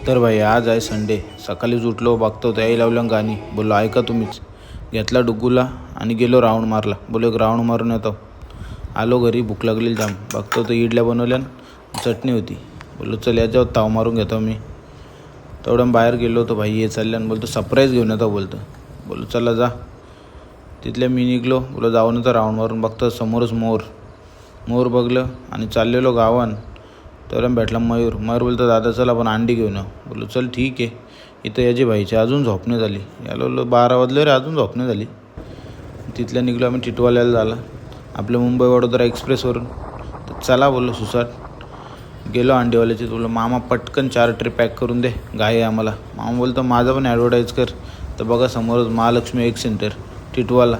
तर भाई आज आहे संडे. सकाळीच उठलो, बघतो त्याही लावलं गाणी. बोललो ऐका तुम्हीच. घेतला डुग्गूला आणि गेलो राऊंड मारला. बोलो एक राऊंड मारून येतो. आलो घरी, भूक लागली जाम. बघतो तर इडल्या बनवल्या, चटणी होती. बोललो चल याच्यावर ताव मारून घेतो मी. तेवढं बाहेर गेलो होतो भाई, ये चालल्यानं बोलतो सरप्राईज घेऊन येतो बोलतो. बोललो चला जा. तिथल्या मी निघलो. बोलो जाऊन येतो राऊंड मारून. बघतो समोरच मोर बघलं आणि चाललेलो गावान. तेवढ्या भेटला मयूर बोलतो दादा चल आपण अंडी घेऊन येऊ. बोललो चल ठीक आहे. इथं याची भाईची अजून झोपणे झाली. याला 12 वाजले रे, अजून झोपणे झाली. तिथल्या निघलो आम्ही टिटवाल्याला झाला आपल्या मुंबई वडोदरा एक्सप्रेसवरून. तर चला बोललो सुसाट. गेलो अंडीवाल्याची. बोललो मामा पटकन 4 ट्रे पॅक करून दे, घाई आहे आम्हाला. मामा बोलतो माझा पण ॲडव्हर्टाईज कर. तर बघा समोरच महालक्ष्मी एक सेंटर टिटवाला.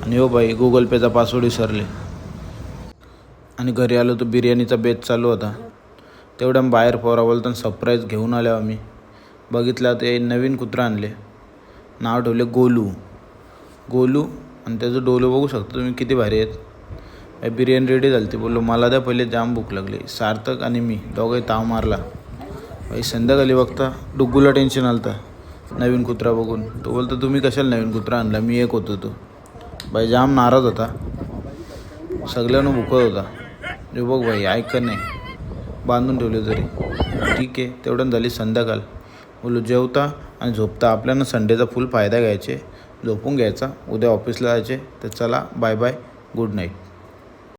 आणि हो बाई गुगल पेचा पासवर्ड विसरले. आणि घरी आलो तर बिर्याणीचा बेत चालू होता. तेवढ्या बाहेर पोरा बोलताना सरप्राईज घेऊन आलो आम्ही. बघितलं ते नवीन कुत्रा आणले. नाव ठेवले गोलू. आणि त्याचं डोलं बघू शकता तुम्ही किती भारी आहेत. बिर्याणी रेडी झाली. ती बोललो मला द्या पहिले, जाम भूक लागली. सार्थक आणि मी दोघंही ताव मारला. भाई संध्याकाळी बघता डुग्गूला टेन्शन आलं होतं नवीन कुत्रा बघून. तो बोलतो तुम्ही कशाला नवीन कुत्रा आणला, मी एक होतो. तो भाई जाम नाराज होता. सगळ्यांना भुकत होता. जो बघ भाई ऐक नाही, बांधून ठेवले तरी. ठीक आहे. तेवढ्यानं झाली संध्याकाळ. बोलू जेवता आणि झोपता. आपल्याला संडेचा फुल फायदा घ्यायचे, झोपून घ्यायचा. उद्या ऑफिसला जायचे. तर चला बाय बाय, गुड नाईट.